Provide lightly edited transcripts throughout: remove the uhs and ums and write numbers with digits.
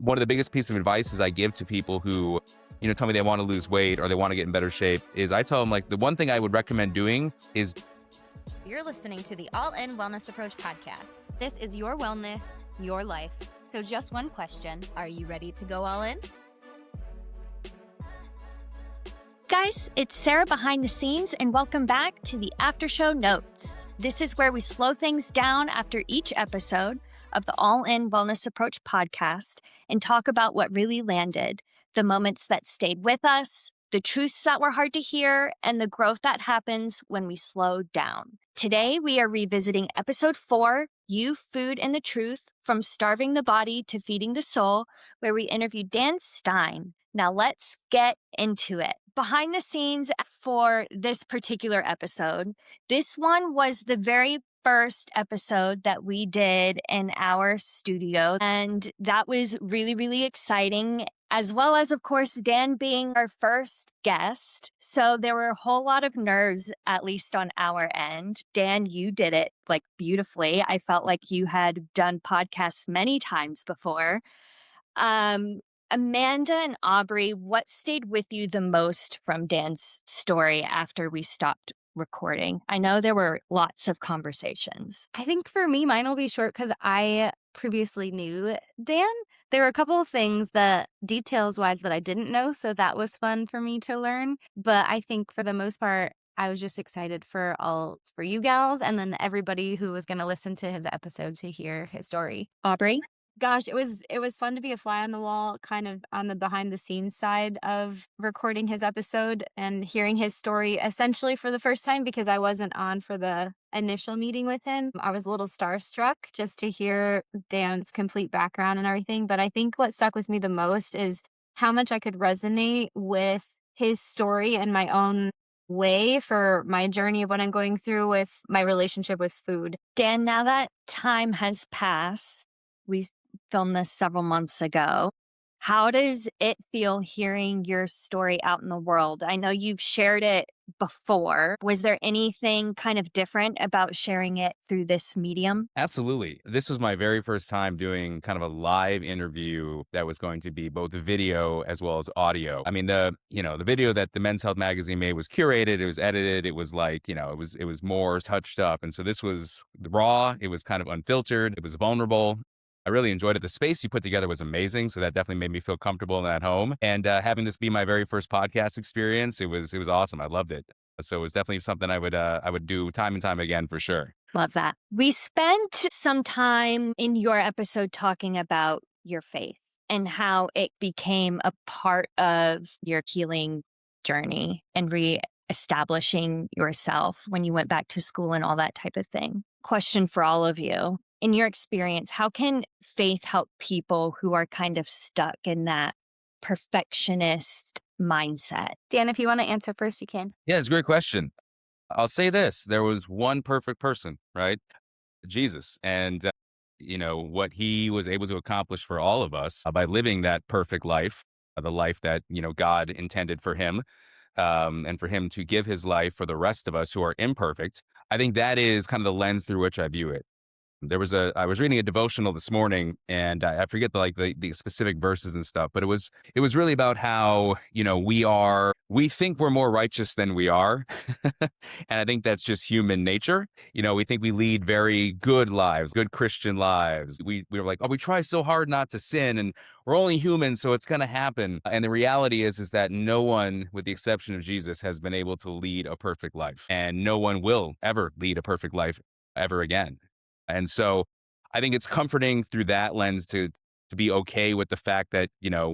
One of the biggest pieces of advice I give to people who, tell me they want to lose weight or they want to get in better shape is I tell them, like, the one thing I would recommend doing is... You're listening to the All In Wellness Approach podcast. This is your wellness, your life. So just one question. Are you ready to go all in? Guys, it's Sarah behind the scenes, and welcome back to the After Show Notes. This is where we slow things down after each episode of the All In Wellness Approach podcast and talk about what really landed, the moments that stayed with us, the truths that were hard to hear, and the growth that happens when we slow down. Today, we are revisiting episode 4, You, Food, and the Truth, From Starving the Body to Feeding the Soul, where we interviewed Dan Stein. Now let's get into it. Behind the scenes for this particular episode, this one was the very first episode that we did in our studio, and that was really, really exciting, as well as, of course, Dan being our first guest. So there were a whole lot of nerves, at least on our end. Dan, you did it like beautifully. I felt like you had done podcasts many times before. Amanda and Aubrey, what stayed with you the most from Dan's story after we stopped recording? I know there were lots of conversations. I think for me, mine will be short because I previously knew Dan. There were a couple of things that details-wise that I didn't know, so that was fun for me to learn. But I think for the most part, I was just excited for you gals and then everybody who was going to listen to his episode to hear his story. Aubrey? Gosh, it was fun to be a fly on the wall, kind of on the behind the scenes side of recording his episode and hearing his story essentially for the first time because I wasn't on for the initial meeting with him. I was a little starstruck just to hear Dan's complete background and everything. But I think what stuck with me the most is how much I could resonate with his story and my own way for my journey of what I'm going through with my relationship with food. Dan, now that time has passed, we filmed this several months ago. How does it feel hearing your story out in the world? I know you've shared it before. Was there anything kind of different about sharing it through this medium? Absolutely. This was my very first time doing kind of a live interview that was going to be both video as well as audio. I mean, the video that the Men's Health magazine made was curated, it was edited, it was like, it was more touched up. And so this was raw, it was kind of unfiltered, it was vulnerable. I really enjoyed it. The space you put together was amazing. So that definitely made me feel comfortable at home. And having this be my very first podcast experience, it was awesome. I loved it. So it was definitely something I would do time and time again for sure. Love that. We spent some time in your episode talking about your faith and how it became a part of your healing journey and reestablishing yourself when you went back to school and all that type of thing. Question for all of you. In your experience, how can faith help people who are kind of stuck in that perfectionist mindset? Dan, if you want to answer first, you can. Yeah, it's a great question. I'll say this. There was one perfect person, right? Jesus. And, what he was able to accomplish for all of us by living that perfect life, the life that, God intended for him, and for him to give his life for the rest of us who are imperfect. I think that is kind of the lens through which I view it. I was reading a devotional this morning and I forget the specific verses and stuff, but it was really about how, we think we're more righteous than we are. And I think that's just human nature. We think we lead very good lives, good Christian lives. We're like, we try so hard not to sin and we're only human, so it's going to happen. And the reality is that no one, with the exception of Jesus, has been able to lead a perfect life, and no one will ever lead a perfect life ever again. And so I think it's comforting through that lens to be okay with the fact that,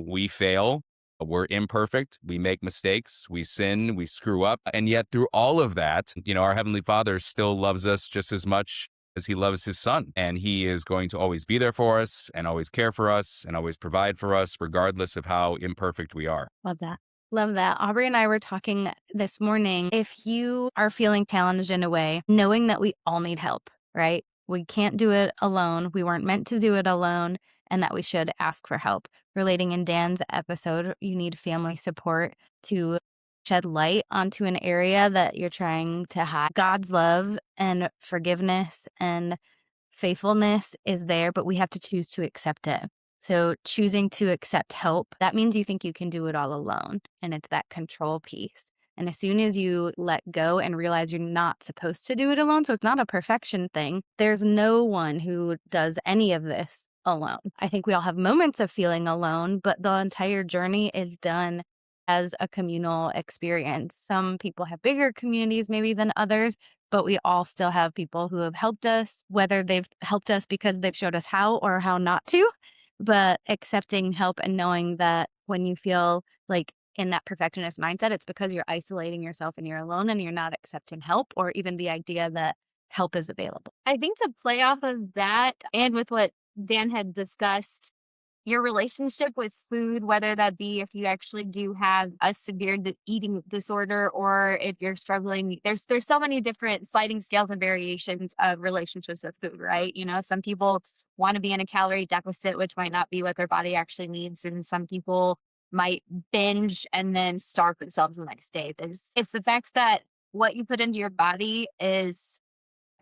we fail, we're imperfect, we make mistakes, we sin, we screw up. And yet through all of that, our Heavenly Father still loves us just as much as he loves his son. And he is going to always be there for us and always care for us and always provide for us, regardless of how imperfect we are. Love that. Love that. Aubrey and I were talking this morning. If you are feeling challenged in a way, knowing that we all need help, right? We can't do it alone. We weren't meant to do it alone, and that we should ask for help. Relating in Dan's episode, you need family support to shed light onto an area that you're trying to hide. God's love and forgiveness and faithfulness is there, but we have to choose to accept it. So choosing to accept help, that means you think you can do it all alone. And it's that control piece. And as soon as you let go and realize you're not supposed to do it alone, so it's not a perfection thing, there's no one who does any of this alone. I think we all have moments of feeling alone, but the entire journey is done as a communal experience. Some people have bigger communities maybe than others, but we all still have people who have helped us, whether they've helped us because they've showed us how or how not to. But accepting help and knowing that when you feel like in that perfectionist mindset, it's because you're isolating yourself and you're alone and you're not accepting help or even the idea that help is available. I think to play off of that and with what Dan had discussed, your relationship with food, whether that be if you actually do have a severe eating disorder or if you're struggling, there's so many different sliding scales and variations of relationships with food, right? You know, some people want to be in a calorie deficit, which might not be what their body actually needs, and some people might binge and then starve themselves the next day. It's the fact that what you put into your body is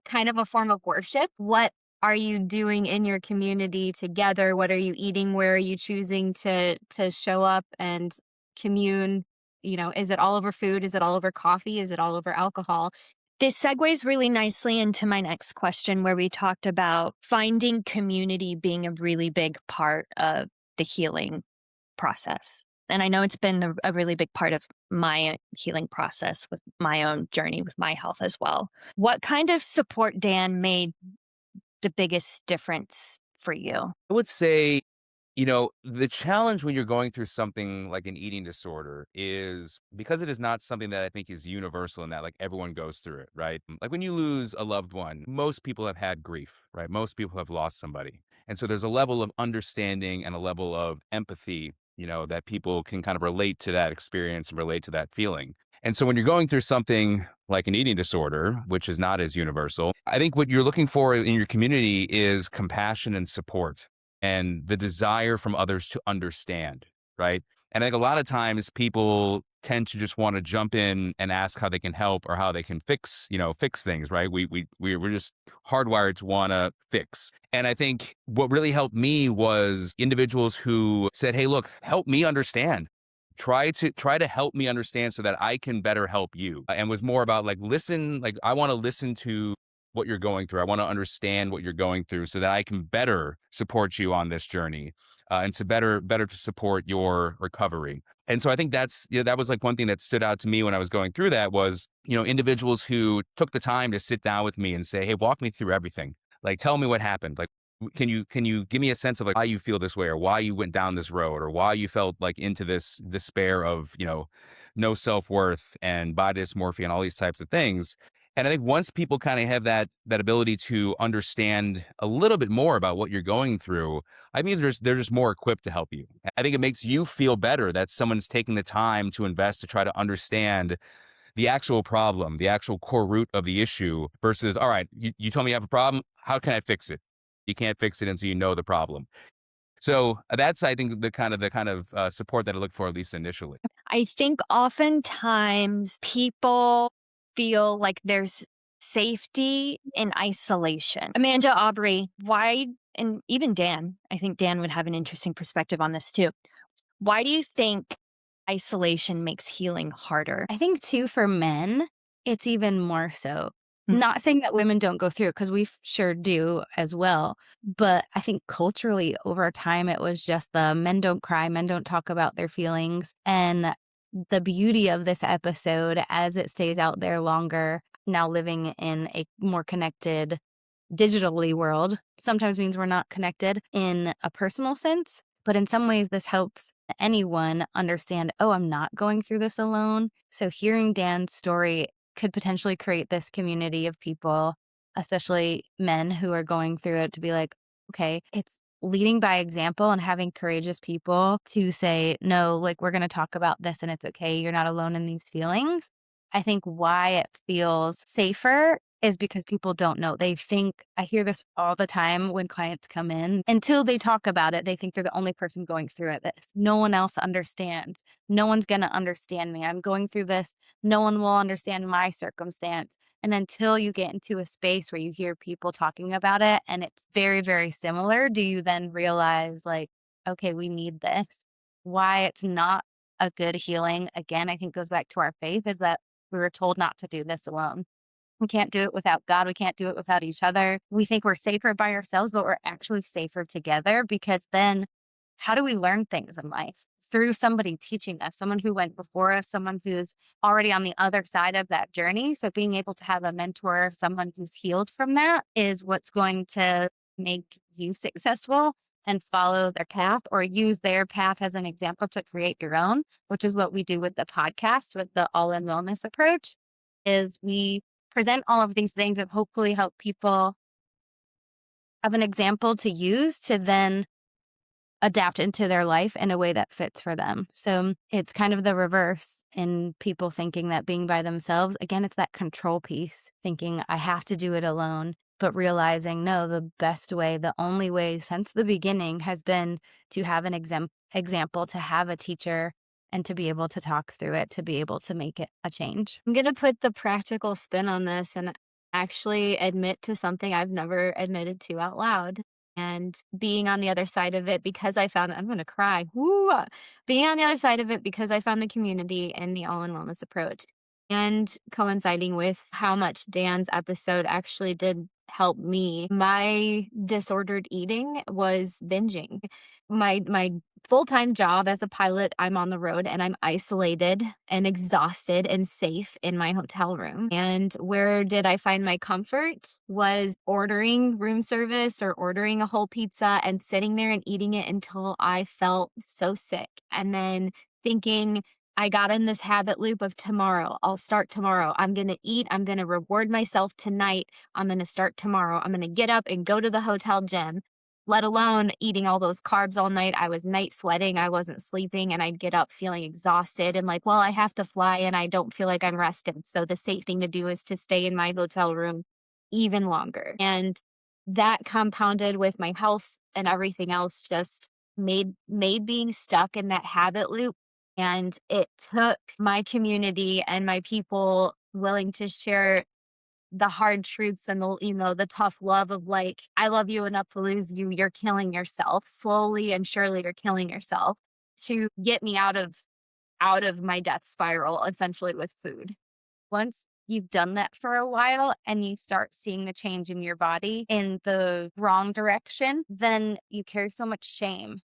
kind of a form of worship. What are you doing in your community together? What are you eating? Where are you choosing to show up and commune? You know, is it all over food? Is it all over coffee? Is it all over alcohol? This segues really nicely into my next question, where we talked about finding community being a really big part of the healing process. And I know it's been a really big part of my healing process with my own journey with my health as well. What kind of support, Dan, made the biggest difference for you? I would say, the challenge when you're going through something like an eating disorder is because it is not something that I think is universal in that like everyone goes through it, right? Like when you lose a loved one, most people have had grief, right? Most people have lost somebody. And so there's a level of understanding and a level of empathy, that people can kind of relate to that experience and relate to that feeling. And so when you're going through something like an eating disorder, which is not as universal, I think what you're looking for in your community is compassion and support and the desire from others to understand, right? And I think a lot of times people tend to just want to jump in and ask how they can help or how they can fix things, right? We're just hardwired to want to fix. And I think what really helped me was individuals who said, "Hey, look, help me understand. Try to help me understand so that I can better help you." And was more about like listen, like I want to listen to what you're going through. I want to understand what you're going through so that I can better support you on this journey, and to better to support your recovery. And so I think that was like one thing that stood out to me when I was going through that was, individuals who took the time to sit down with me and say, "Hey, walk me through everything. Like, tell me what happened. Like, can you give me a sense of like why you feel this way or why you went down this road or why you felt like into this despair of, no self-worth and body dysmorphia and all these types of things." And I think once people kind of have that ability to understand a little bit more about what you're going through, I mean, they're just more equipped to help you. I think it makes you feel better that someone's taking the time to invest to try to understand the actual problem, the actual core root of the issue versus, all right, you told me you have a problem. How can I fix it? You can't fix it until you know the problem. So that's, I think, the kind of support that I look for, at least initially. I think oftentimes people feel like there's safety in isolation. Amanda, Aubrey, why, and even Dan, I think Dan would have an interesting perspective on this too. Why do you think isolation makes healing harder? I think too for men, it's even more so. Mm. Not saying that women don't go through it because we sure do as well. But I think culturally over time, it was just the men don't cry, men don't talk about their feelings. And the beauty of this episode, as it stays out there longer, now living in a more connected digitally world, sometimes means we're not connected in a personal sense. But in some ways, this helps anyone understand, oh, I'm not going through this alone. So hearing Dan's story could potentially create this community of people, especially men who are going through it, to be like, okay, it's leading by example and having courageous people to say, no, like we're going to talk about this and it's okay. You're not alone in these feelings. I think why it feels safer is because people don't know. They think, I hear this all the time when clients come in, until they talk about it, they think they're the only person going through this. No one else understands. No one's going to understand me. I'm going through this. No one will understand my circumstance. And until you get into a space where you hear people talking about it and it's very, very similar, do you then realize like, okay, we need this. Why it's not a good healing, again, I think goes back to our faith, is that we were told not to do this alone. We can't do it without God. We can't do it without each other. We think we're safer by ourselves, but we're actually safer together, because then how do we learn things in life? Through somebody teaching us, someone who went before us, someone who's already on the other side of that journey. So being able to have a mentor, someone who's healed from that, is what's going to make you successful and follow their path, or use their path as an example to create your own, which is what we do with the podcast, with the all in wellness approach, is we present all of these things and hopefully help people have an example to use to then adapt into their life in a way that fits for them. So it's kind of the reverse in people thinking that being by themselves, again, it's that control piece, thinking I have to do it alone, but realizing no, the best way, the only way since the beginning has been to have an example, to have a teacher, and to be able to talk through it, to be able to make it a change. I'm going to put the practical spin on this and actually admit to something I've never admitted to out loud. And being on the other side of it, because I found, I'm going to cry. Woo! Being on the other side of it because I found the community and the all in wellness approach, and coinciding with how much Dan's episode actually did help me. My disordered eating was binging. My full-time job as a pilot, I'm on the road and I'm isolated and exhausted and safe in my hotel room. And where did I find my comfort? Was ordering room service or ordering a whole pizza and sitting there and eating it until I felt so sick. And then thinking, I got in this habit loop of tomorrow. I'll start tomorrow. I'm going to eat. I'm going to reward myself tonight. I'm going to start tomorrow. I'm going to get up and go to the hotel gym, let alone eating all those carbs all night. I was night sweating. I wasn't sleeping, and I'd get up feeling exhausted and like, well, I have to fly and I don't feel like I'm rested. So the safe thing to do is to stay in my hotel room even longer. And that compounded with my health and everything else just made being stuck in that habit loop. And it took my community and my people willing to share the hard truths and the tough love of like, I love you enough to lose you. You're killing yourself slowly and surely. You're killing yourself, to get me out of my death spiral, essentially, with food. Once you've done that for a while and you start seeing the change in your body in the wrong direction, then you carry so much shame.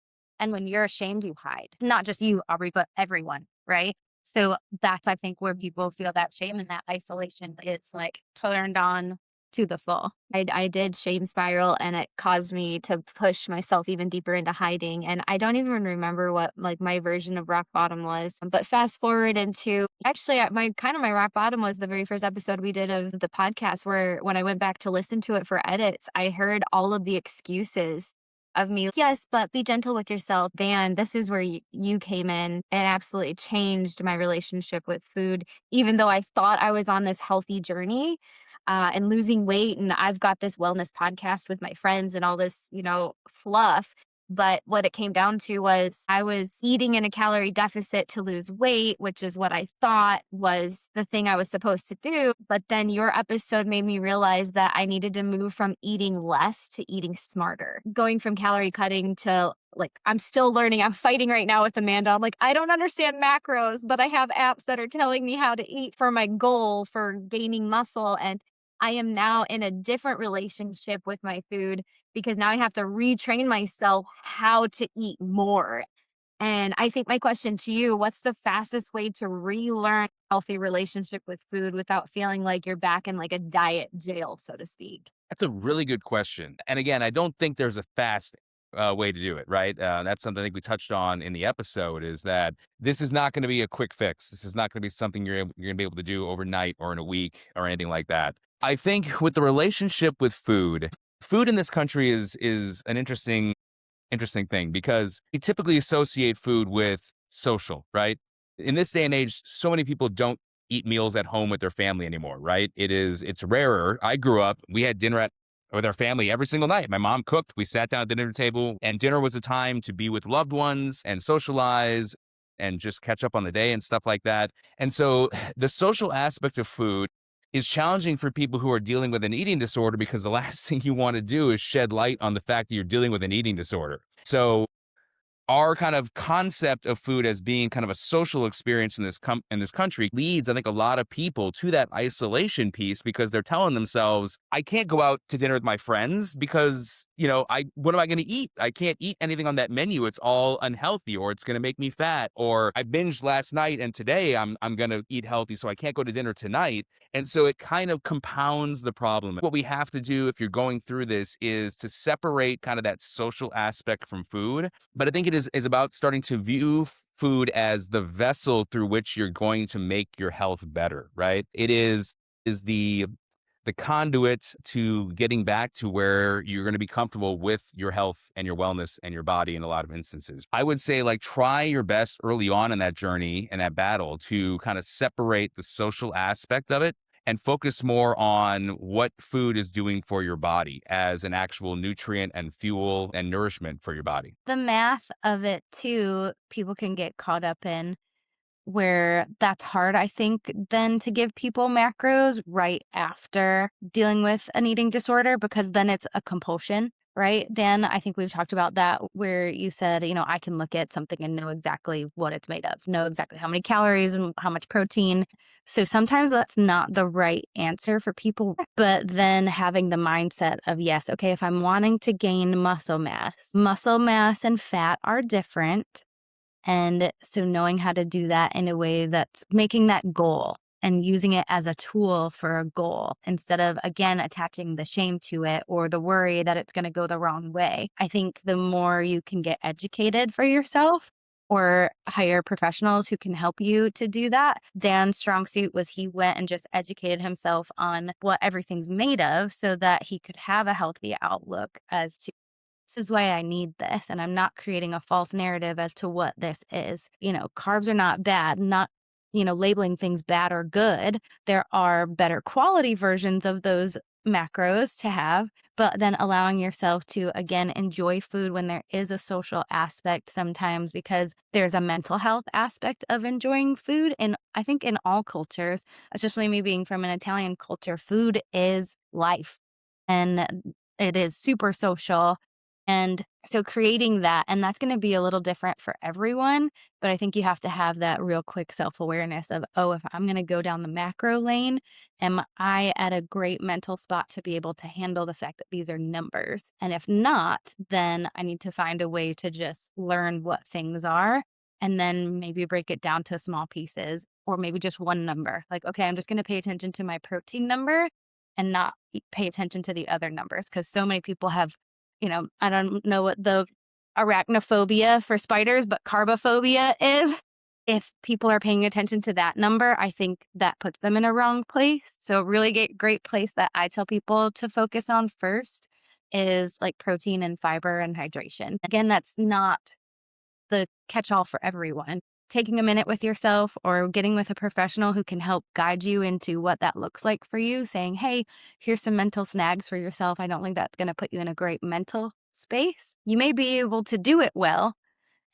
And when you're ashamed, you hide. Not just you, Aubrey, but everyone, right? So that's, I think, where people feel that shame, and that isolation is like turned on to the full. I did shame spiral, and it caused me to push myself even deeper into hiding. And I don't even remember what like my version of rock bottom was. But fast forward into actually my rock bottom was the very first episode we did of the podcast, where when I went back to listen to it for edits, I heard all of the excuses of me. Yes, but be gentle with yourself. Dan, this is where you came in and absolutely changed my relationship with food. Even though I thought I was on this healthy journey, and losing weight, and I've got this wellness podcast with my friends and all this, fluff. But what it came down to was I was eating in a calorie deficit to lose weight, which is what I thought was the thing I was supposed to do. But then your episode made me realize that I needed to move from eating less to eating smarter, going from calorie cutting to like, I'm still learning. I'm fighting right now with Amanda. I'm like, I don't understand macros, but I have apps that are telling me how to eat for my goal for gaining muscle. And I am now in a different relationship with my food, because now I have to retrain myself how to eat more. And I think my question to you, what's the fastest way to relearn healthy relationship with food without feeling like you're back in like a diet jail, so to speak? That's a really good question. And again, I don't think there's a fast way to do it, right? That's something I think we touched on in the episode, is that this is not going to be a quick fix. This is not going to be something you're going to be able to do overnight or in a week or anything like that. I think with the relationship with food, food in this country is an interesting thing, because we typically associate food with social, right? In this day and age, so many people don't eat meals at home with their family anymore, right? It's rarer. I grew up, we had dinner with our family every single night. My mom cooked, we sat down at the dinner table, and dinner was a time to be with loved ones and socialize and just catch up on the day and stuff like that. And so the social aspect of food is challenging for people who are dealing with an eating disorder, because the last thing you want to do is shed light on the fact that you're dealing with an eating disorder. So our kind of concept of food as being kind of a social experience in this country leads, I think, a lot of people to that isolation piece because they're telling themselves, I can't go out to dinner with my friends because, what am I going to eat? I can't eat anything on that menu. It's all unhealthy, or it's going to make me fat, or I binged last night and today I'm going to eat healthy, so I can't go to dinner tonight. And so it kind of compounds the problem. What we have to do if you're going through this is to separate kind of that social aspect from food. But I think it is about starting to view food as the vessel through which you're going to make your health better, right? It is the conduit to getting back to where you're going to be comfortable with your health and your wellness and your body in a lot of instances. I would say, like, try your best early on in that journey and that battle to kind of separate the social aspect of it and focus more on what food is doing for your body as an actual nutrient and fuel and nourishment for your body. The math of it too, people can get caught up in, where that's hard, I think, then to give people macros right after dealing with an eating disorder, because then it's a compulsion, right? Dan, I think we've talked about that, where you said, I can look at something and know exactly what it's made of, know exactly how many calories and how much protein. So sometimes that's not the right answer for people. But then having the mindset of, yes, okay, if I'm wanting to gain muscle mass and fat are different. And so knowing how to do that in a way that's making that goal and using it as a tool for a goal instead of, again, attaching the shame to it or the worry that it's going to go the wrong way. I think the more you can get educated for yourself or hire professionals who can help you to do that. Dan's strong suit was he went and just educated himself on what everything's made of so that he could have a healthy outlook as to, this is why I need this. And I'm not creating a false narrative as to what this is. Carbs are not bad, not, labeling things bad or good. There are better quality versions of those macros to have, but then allowing yourself to, again, enjoy food when there is a social aspect sometimes, because there's a mental health aspect of enjoying food. And I think in all cultures, especially me being from an Italian culture, food is life and it is super social. And so creating that, and that's going to be a little different for everyone, but I think you have to have that real quick self-awareness of, oh, if I'm going to go down the macro lane, am I at a great mental spot to be able to handle the fact that these are numbers? And if not, then I need to find a way to just learn what things are and then maybe break it down to small pieces, or maybe just one number. Like, okay, I'm just going to pay attention to my protein number and not pay attention to the other numbers, because so many people have, I don't know what the arachnophobia for spiders, but carbophobia is. If people are paying attention to that number, I think that puts them in a wrong place. So a really great place that I tell people to focus on first is like protein and fiber and hydration. Again, that's not the catch-all for everyone. Taking a minute with yourself or getting with a professional who can help guide you into what that looks like for you, saying, hey, here's some mental snags for yourself. I don't think that's going to put you in a great mental space. You may be able to do it well,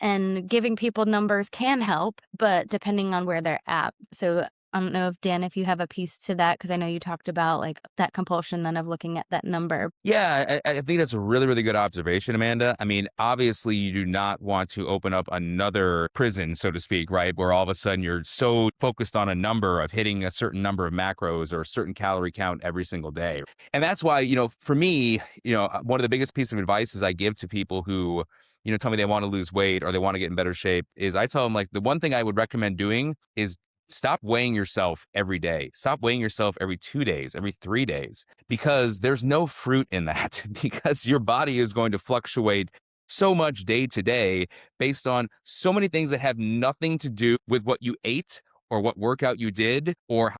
and giving people numbers can help, but depending on where they're at. So I don't know if, Dan, if you have a piece to that, because I know you talked about like that compulsion then of looking at that number. Yeah, I think that's a really, really good observation, Amanda. I mean, obviously, you do not want to open up another prison, so to speak, right? Where all of a sudden you're so focused on a number of hitting a certain number of macros or a certain calorie count every single day. And that's why, for me, one of the biggest pieces of advice is I give to people who, tell me they want to lose weight or they want to get in better shape is I tell them, like, the one thing I would recommend doing is stop weighing yourself every day. Stop weighing yourself every 2 days, every 3 days, because there's no fruit in that because your body is going to fluctuate so much day to day based on so many things that have nothing to do with what you ate or what workout you did or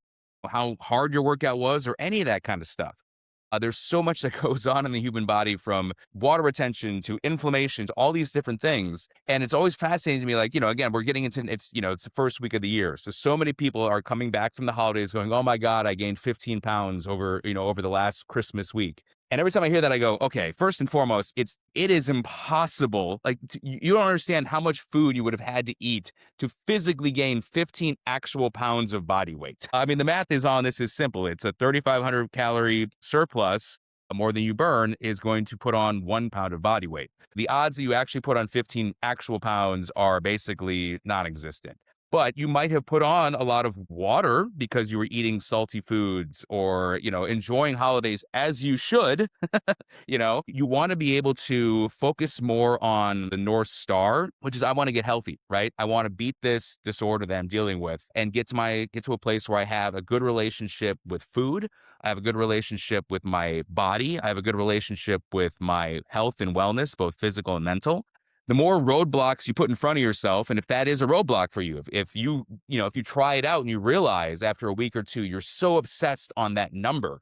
how hard your workout was or any of that kind of stuff. There's so much that goes on in the human body, from water retention to inflammation to all these different things. And it's always fascinating to me, like, again, we're getting into, it's the first week of the year. So many people are coming back from the holidays going, oh my God, I gained 15 pounds over the last Christmas week. And every time I hear that, I go, okay, first and foremost, it is impossible. Like, you don't understand how much food you would have had to eat to physically gain 15 actual pounds of body weight. I mean, the math is on this is simple. It's a 3,500 calorie surplus more than you burn is going to put on 1 pound of body weight. The odds that you actually put on 15 actual pounds are basically non-existent. But you might have put on a lot of water because you were eating salty foods or, enjoying holidays as you should. You want to be able to focus more on the North Star, which is I want to get healthy, right? I want to beat this disorder that I'm dealing with and get to a place where I have a good relationship with food. I have a good relationship with my body. I have a good relationship with my health and wellness, both physical and mental. The more roadblocks you put in front of yourself, and if that is a roadblock for you, if you try it out and you realize after a week or two you're so obsessed on that number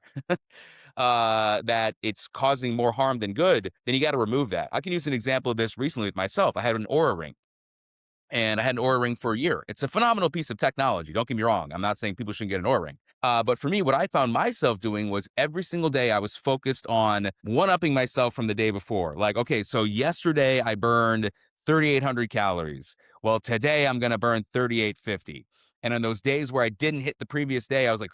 that it's causing more harm than good, then you got to remove that. I can use an example of this recently with myself. I had an Aura ring. And I had an Aura ring for a year. It's a phenomenal piece of technology. Don't get me wrong. I'm not saying people shouldn't get an Aura ring. But for me, what I found myself doing was every single day I was focused on one-upping myself from the day before. Like, okay, so yesterday I burned 3,800 calories. Well, today I'm going to burn 3,850. And on those days where I didn't hit the previous day, I was like,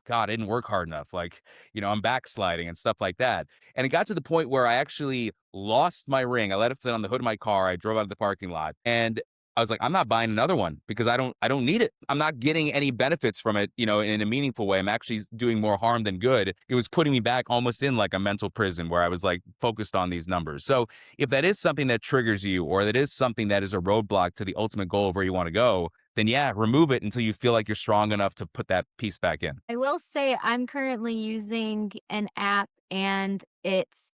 God, I didn't work hard enough. Like, I'm backsliding and stuff like that. And it got to the point where I actually lost my ring. I let it sit on the hood of my car. I drove out of the parking lot. And I was like, I'm not buying another one because I don't need it. I'm not getting any benefits from it, in a meaningful way. I'm actually doing more harm than good. It was putting me back almost in like a mental prison where I was like focused on these numbers. So if that is something that triggers you, or that is something that is a roadblock to the ultimate goal of where you want to go, then yeah, remove it until you feel like you're strong enough to put that piece back in. I will say I'm currently using an app and it's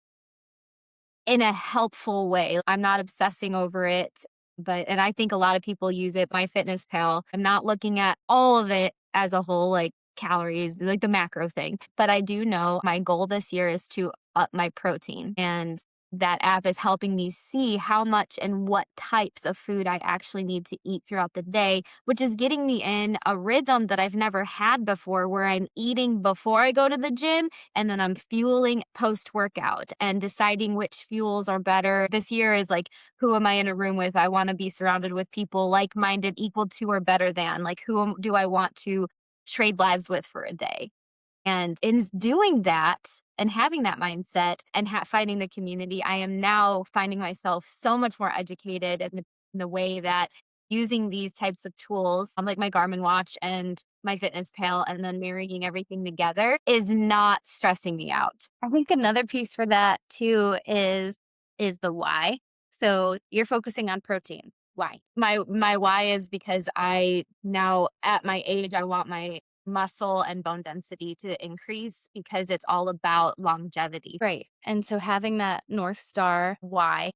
in a helpful way. I'm not obsessing over it, and I think a lot of people use it. MyFitnessPal. I'm not looking at all of it as a whole, like calories, like the macro thing. But I do know my goal this year is to up my protein. And that app is helping me see how much and what types of food I actually need to eat throughout the day, which is getting me in a rhythm that I've never had before, where I'm eating before I go to the gym and then I'm fueling post workout and deciding which fuels are better. This year is like, who am I in a room with? I want to be surrounded with people like minded, equal to, or better than. Like, do I want to trade lives with for a day? And in doing that and having that mindset and finding the community, I am now finding myself so much more educated in the way that using these types of tools, like my Garmin watch and my Fitness Pal, and then marrying everything together is not stressing me out. I think another piece for that too is the why. So you're focusing on protein. Why? My why is because I now at my age, I want my muscle and bone density to increase because it's all about longevity. Right. And so having that North Star why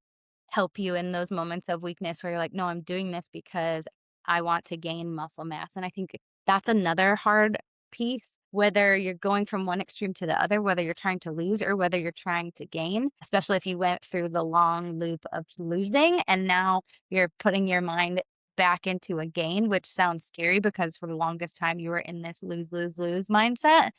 help you in those moments of weakness where you're like, no, I'm doing this because I want to gain muscle mass. And I think that's another hard piece, whether you're going from one extreme to the other, whether you're trying to lose or whether you're trying to gain, especially if you went through the long loop of losing and now you're putting your mind back into a gain, which sounds scary because for the longest time you were in this lose, lose, lose mindset,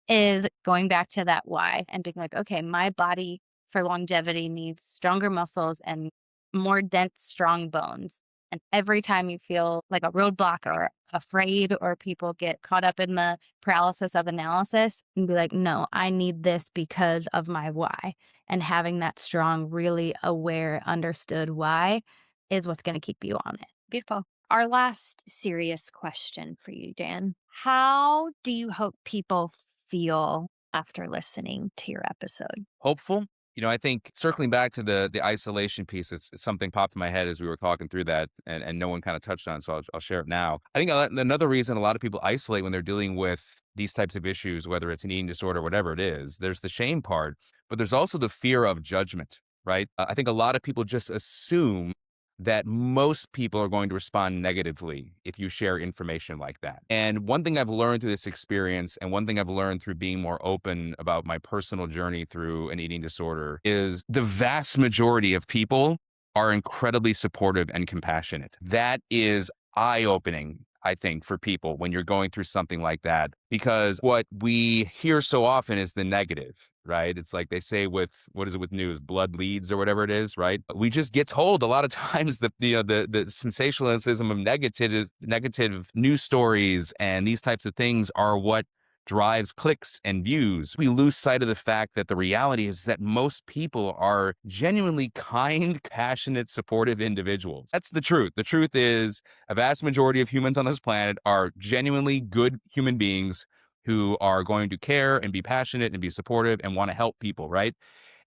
is going back to that why and being like, okay, my body for longevity needs stronger muscles and more dense, strong bones. And every time you feel like a roadblock or afraid, or people get caught up in the paralysis of analysis and be like, no, I need this because of my why. And having that strong, really aware, understood why is what's going to keep you on it. Beautiful. Our last serious question for you, Dan. How do you hope people feel after listening to your episode? Hopeful. I think circling back to the isolation piece, it's something popped in my head as we were talking through that, and no one kind of touched on it, so I'll share it now. I think another reason a lot of people isolate when they're dealing with these types of issues, whether it's an eating disorder, whatever it is, there's the shame part, but there's also the fear of judgment, right? I think a lot of people just assume that most people are going to respond negatively if you share information like that. And one thing I've learned through this experience, and one thing I've learned through being more open about my personal journey through an eating disorder, is the vast majority of people are incredibly supportive and compassionate. That is eye-opening, I think, for people when you're going through something like that, because what we hear so often is the negative, right? It's like they say with, what is it with news, blood leads or whatever it is, right? We just get told a lot of times that, the sensationalism of negative news stories and these types of things are what drives clicks and views. We lose sight of the fact that the reality is that most people are genuinely kind, passionate, supportive individuals. That's the truth. The truth is a vast majority of humans on this planet are genuinely good human beings who are going to care and be passionate and be supportive and want to help people, right?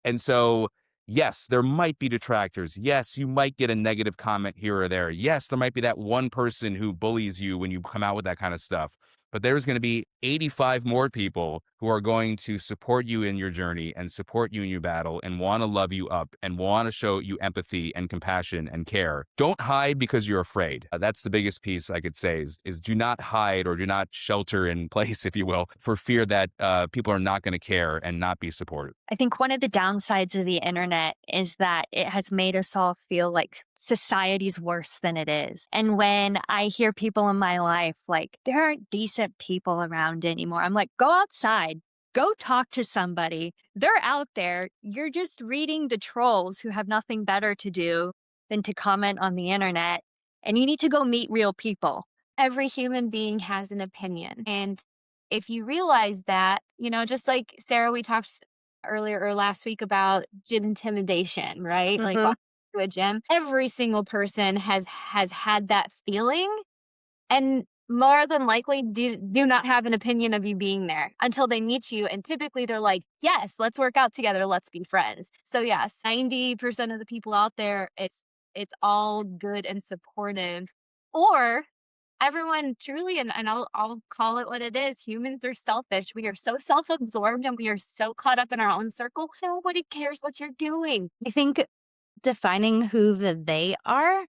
And so, yes, there might be detractors. Yes, you might get a negative comment here or there. Yes, there might be that one person who bullies you when you come out with that kind of stuff. But there's going to be 85 more people who are going to support you in your journey and support you in your battle and want to love you up and want to show you empathy and compassion and care. Don't hide because you're afraid. That's the biggest piece I could say is do not hide or do not shelter in place, if you will, for fear that people are not going to care and not be supportive. I think one of the downsides of the internet is that it has made us all feel like society's worse than it is. And when I hear people in my life like, there aren't decent people around anymore, I'm like, go outside, go talk to somebody. They're out there. You're just reading the trolls who have nothing better to do than to comment on the internet. And you need to go meet real people. Every human being has an opinion. And if you realize that, just like Sarah, we talked earlier or last week about gym intimidation, right? Like walking to a gym, every single person has had that feeling, and more than likely do not have an opinion of you being there until they meet you. And typically they're like, yes, let's work out together. Let's be friends. So yes, 90% of the people out there, it's all good and supportive. Or everyone truly, and I'll call it what it is, humans are selfish. We are so self-absorbed and we are so caught up in our own circle. Nobody cares what you're doing. I think defining who the they are,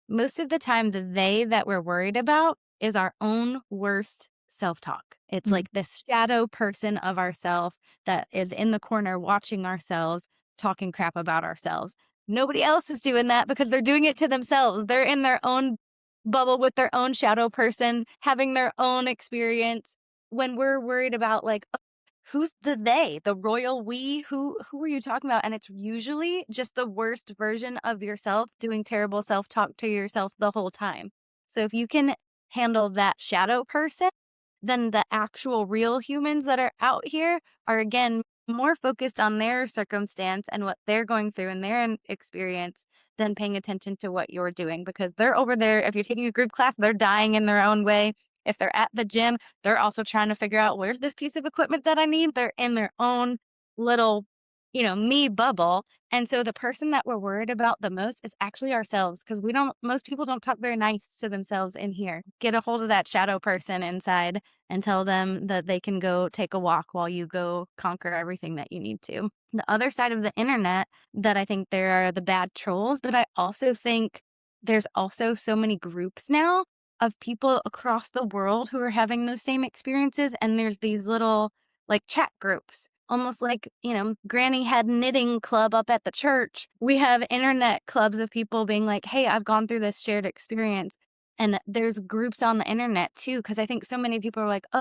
most of the time the they that we're worried about is our own worst self-talk. It's like this shadow person of ourselves that is in the corner watching ourselves, talking crap about ourselves. Nobody else is doing that because they're doing it to themselves. They're in their own bubble with their own shadow person, having their own experience. When we're worried about like, oh, who's the they, the royal we, who are you talking about? And it's usually just the worst version of yourself doing terrible self-talk to yourself the whole time. So if you can handle that shadow person, then the actual real humans that are out here are, again, more focused on their circumstance and what they're going through in their experience than paying attention to what you're doing, because they're over there. If you're taking a group class, they're dying in their own way. If they're at the gym, they're also trying to figure out, where's this piece of equipment that I need? They're in their own little, me bubble. And so the person that we're worried about the most is actually ourselves, because most people don't talk very nice to themselves in here. Get a hold of that shadow person inside and tell them that they can go take a walk while you go conquer everything that you need to. The other side of the internet that I think there are the bad trolls, but I also think there's also so many groups now of people across the world who are having those same experiences. And there's these little like chat groups, almost like, Granny had knitting club up at the church. We have internet clubs of people being like, hey, I've gone through this shared experience. And there's groups on the internet too, because I think so many people are like, oh,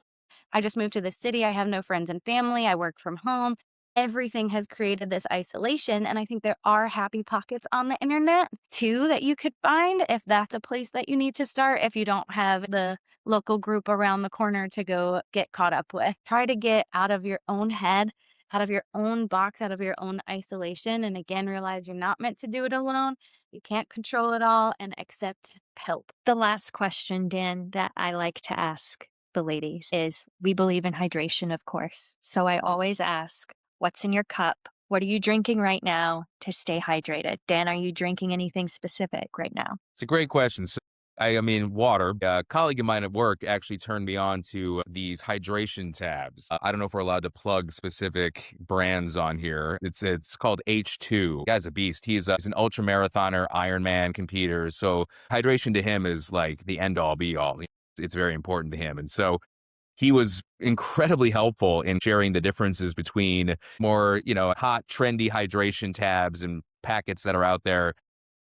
I just moved to the city. I have no friends and family. I work from home. Everything has created this isolation. And I think there are happy pockets on the internet too that you could find if that's a place that you need to start, if you don't have the local group around the corner to go get caught up with. Try to get out of your own head, out of your own box, out of your own isolation. And again, realize you're not meant to do it alone. You can't control it all, and accept help. The last question, Dan, that I like to ask the ladies is, we believe in hydration, of course. So I always ask, what's in your cup? What are you drinking right now to stay hydrated? Dan, are you drinking anything specific right now? It's a great question. So, I mean, water. A colleague of mine at work actually turned me on to these hydration tabs. I don't know if we're allowed to plug specific brands on here. It's called H2. Guy's a beast. He's an ultra marathoner, Ironman competitor. So hydration to him is like the end all be all. It's very important to him. And so he was incredibly helpful in sharing the differences between more, hot, trendy hydration tabs and packets that are out there,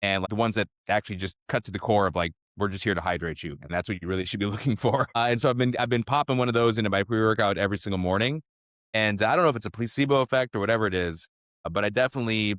and the ones that actually just cut to the core of like, we're just here to hydrate you, and that's what you really should be looking for. And so I've been popping one of those into my pre-workout every single morning, and I don't know if it's a placebo effect or whatever it is, but I definitely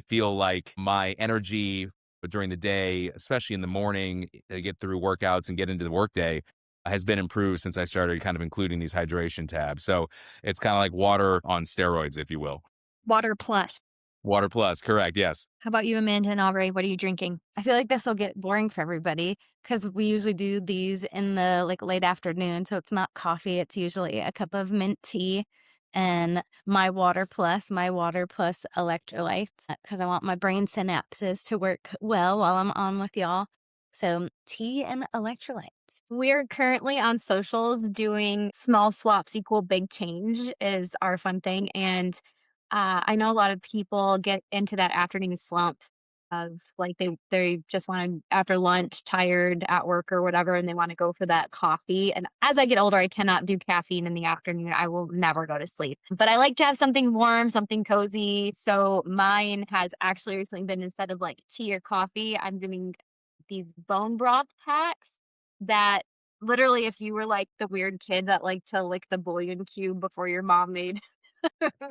feel like my energy during the day, especially in the morning, to get through workouts and get into the workday, has been improved since I started kind of including these hydration tabs. So it's kind of like water on steroids, if you will. Water plus. Water plus, correct. Yes. How about you, Amanda and Aubrey? What are you drinking? I feel like this will get boring for everybody because we usually do these in the late afternoon. So it's not coffee. It's usually a cup of mint tea and my water plus electrolytes because I want my brain synapses to work well while I'm on with y'all. So tea and electrolytes. We're currently on socials doing small swaps equal big change is our fun thing. And I know a lot of people get into that afternoon slump of like they just want to after lunch, tired at work or whatever, and they want to go for that coffee. And as I get older, I cannot do caffeine in the afternoon. I will never go to sleep. But I like to have something warm, something cozy. So mine has actually recently been instead of like tea or coffee, I'm doing these bone broth packs that literally if you were like the weird kid that liked to lick the bouillon cube before your mom made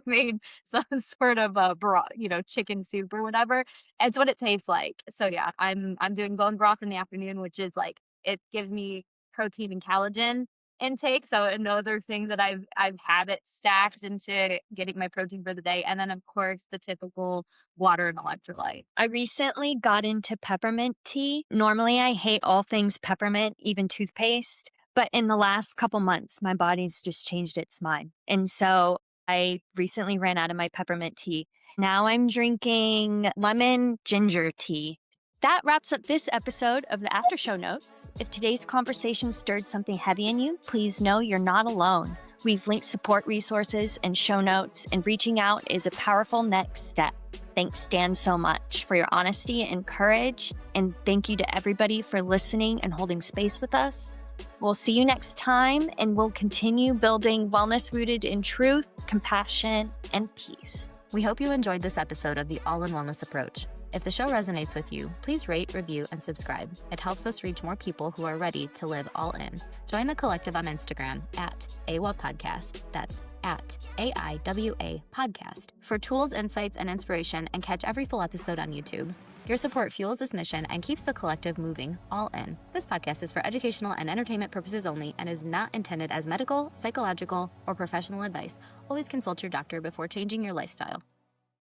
made some sort of a broth, chicken soup or whatever. It's what it tastes like. So yeah, I'm doing bone broth in the afternoon, which is like it gives me protein and collagen intake. So another thing that I've habit stacked into getting my protein for the day. And then of course the typical water and electrolyte. I recently got into peppermint tea. Normally, I hate all things peppermint, even toothpaste. But in the last couple months, my body's just changed its mind. And so I recently ran out of my peppermint tea. Now I'm drinking lemon ginger tea. That wraps up this episode of the After Show Notes. If today's conversation stirred something heavy in you, please know you're not alone. We've linked support resources and show notes, and reaching out is a powerful next step. Thanks, Dan, so much for your honesty and courage. And thank you to everybody for listening and holding space with us. We'll see you next time, and we'll continue building wellness rooted in truth, compassion, and peace. We hope you enjoyed this episode of the All-in Wellness Approach. If the show resonates with you, please rate, review, and subscribe. It helps us reach more people who are ready to live all in. Join the collective on Instagram at AIWA Podcast. That's at AIWA Podcast for tools, insights, and inspiration, and catch every full episode on YouTube. Your support fuels this mission and keeps the collective moving all in. This podcast is for educational and entertainment purposes only and is not intended as medical, psychological, or professional advice. Always consult your doctor before changing your lifestyle.